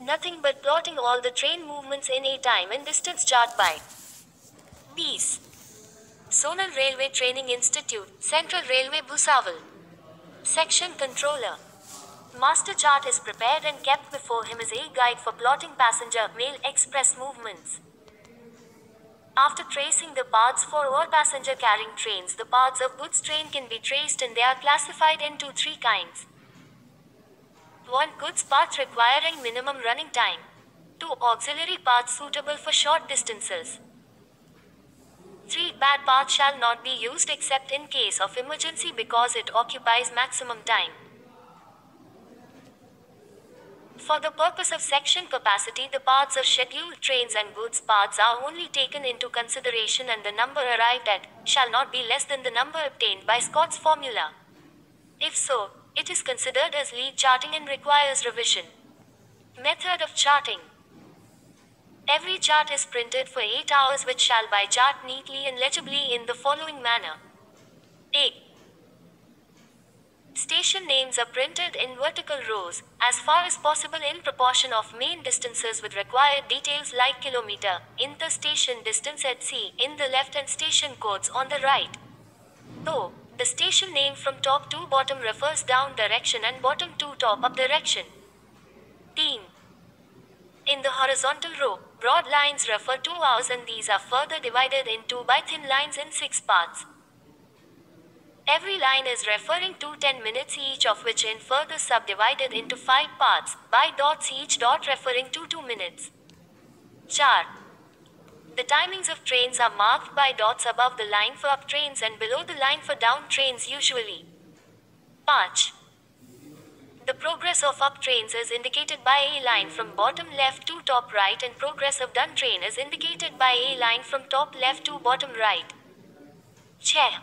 Nothing but plotting all the train movements in a time and distance chart by BIS. Sonal Railway Training Institute, Central Railway Bhusawal. Section Controller. Master chart is prepared and kept before him as a guide for plotting passenger mail express movements. After tracing the paths for all passenger carrying trains, the paths of goods train can be traced and they are classified into three kinds. 1. Goods path requiring minimum running time. 2. Auxiliary paths suitable for short distances. 3. Bad path shall not be used except in case of emergency because it occupies maximum time. For the purpose of section capacity, the paths of scheduled trains and goods paths are only taken into consideration and the number arrived at shall not be less than the number obtained by Scott's formula. If so, it is considered as lead charting and requires revision. Method of charting. Every chart is printed for 8 hours which shall be chart neatly and legibly in the following manner. A. Station names are printed in vertical rows, as far as possible in proportion of main distances with required details like kilometer, inter-station distance etc. in the left and station codes on the right. Though, the station name from top to bottom refers down direction and bottom to top up direction. Team. In the horizontal row, broad lines refer to hours and these are further divided into by thin lines in 6 parts. Every line is referring to 10 minutes each of which in further subdivided into 5 parts, by dots each dot referring to 2 minutes. Chart. The timings of trains are marked by dots above the line for up trains and below the line for down trains usually. Patch. The progress of up trains is indicated by a line from bottom left to top right and progress of down train is indicated by a line from top left to bottom right. Chair.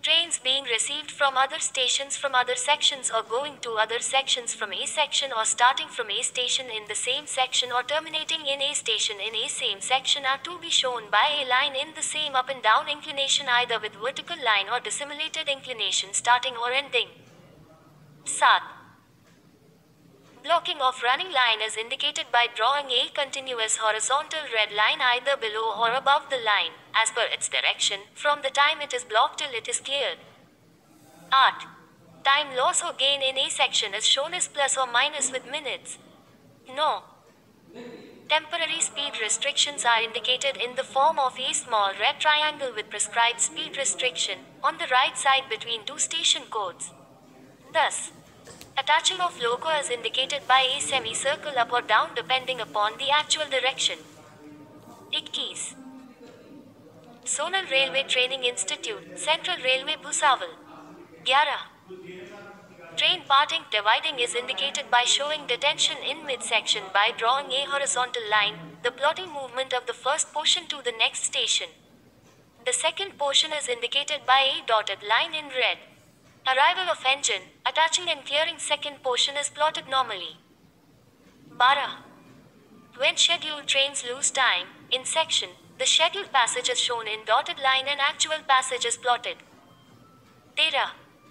Trains being received from other stations from other sections or going to other sections from a section or starting from a station in the same section or terminating in a station in a same section are to be shown by a line in the same up and down inclination either with vertical line or dissimulated inclination starting or ending. Sat. Blocking of running line is indicated by drawing a continuous horizontal red line either below or above the line, as per its direction, from the time it is blocked till it is cleared. Art. Time loss or gain in a section is shown as plus or minus with minutes. No. Temporary speed restrictions are indicated in the form of a small red triangle with prescribed speed restriction, on the right side between two station codes. Thus, attaching of loco is indicated by a semicircle up or down depending upon the actual direction. Ickies. Sonal Railway Training Institute, Central Railway Bhusawal. 11. Train parting dividing is indicated by showing detention in midsection by drawing a horizontal line, the plotting movement of the first portion to the next station. The second portion is indicated by a dotted line in red. Arrival of engine, attaching and clearing second portion is plotted normally. 12. When scheduled trains lose time, in section, the scheduled passage is shown in dotted line and actual passage is plotted. 13.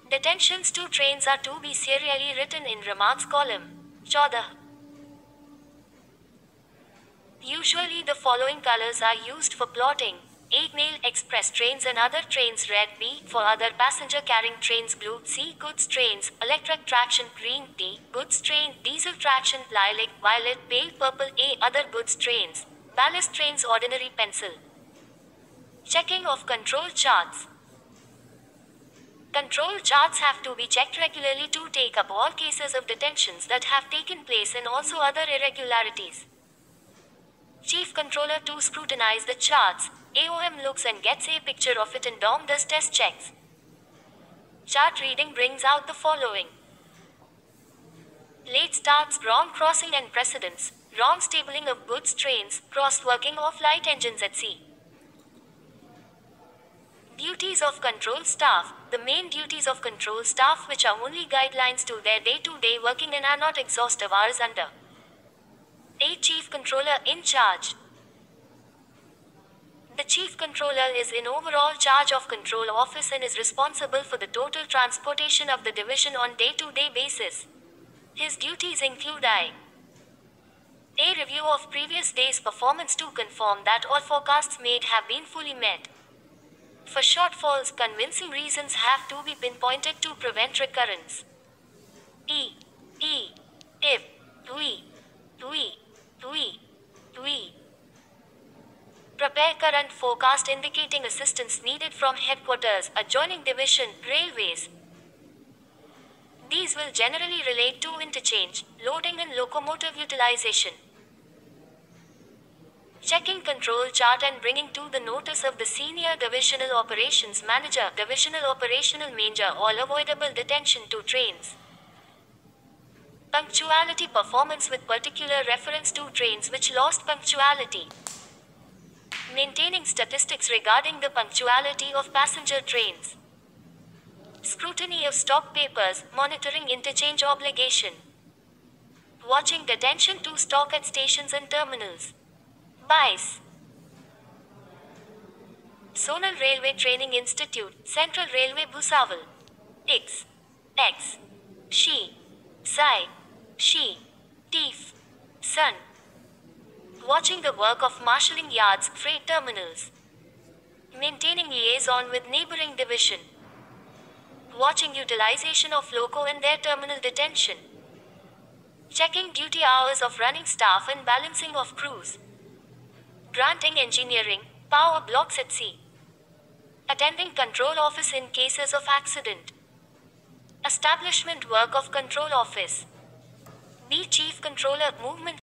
Detentions to trains are to be serially written in remarks column. 14. Usually the following colors are used for plotting. 8 mail express trains and other trains red B, for other passenger carrying trains blue C, goods trains, electric traction green D, goods train, diesel traction lilac, violet, pale purple A, other goods trains, ballast trains ordinary pencil. Checking of control charts. Control charts have to be checked regularly to take up all cases of detentions that have taken place and also other irregularities. Chief Controller to scrutinize the charts. AOM looks and gets a picture of it and DOM does test checks. Chart reading brings out the following. Late starts, wrong crossing and precedence, wrong stabling of goods trains, cross-working of light engines at sea. Duties of control staff. The main duties of control staff which are only guidelines to their day-to-day working and are not exhaustive are as under. A Chief Controller in charge. The Chief Controller is in overall charge of Control Office and is responsible for the total transportation of the division on day-to-day basis. His duties include A review of previous day's performance to confirm that all forecasts made have been fully met. For shortfalls, convincing reasons have to be pinpointed to prevent recurrence. E. If we prepare current forecast indicating assistance needed from headquarters, adjoining division, railways. These will generally relate to interchange, loading and locomotive utilization. Checking control chart and bringing to the notice of the Senior Divisional Operations Manager, Divisional Operational Manager all avoidable detention to trains. Punctuality performance with particular reference to trains which lost punctuality. Maintaining statistics regarding the punctuality of passenger trains. Scrutiny of stock papers, monitoring interchange obligation. Watching detention to stock at stations and terminals. BICE. Sonal Railway Training Institute, Central Railway Bhusawal. X. She. Sai. She. Teef. Sun. Watching the work of marshalling yards, freight terminals. Maintaining liaison with neighboring division. Watching utilization of loco and their terminal detention. Checking duty hours of running staff and balancing of crews. Granting engineering, power blocks at sea. Attending control office in cases of accident. Establishment work of control office. Be chief controller, movement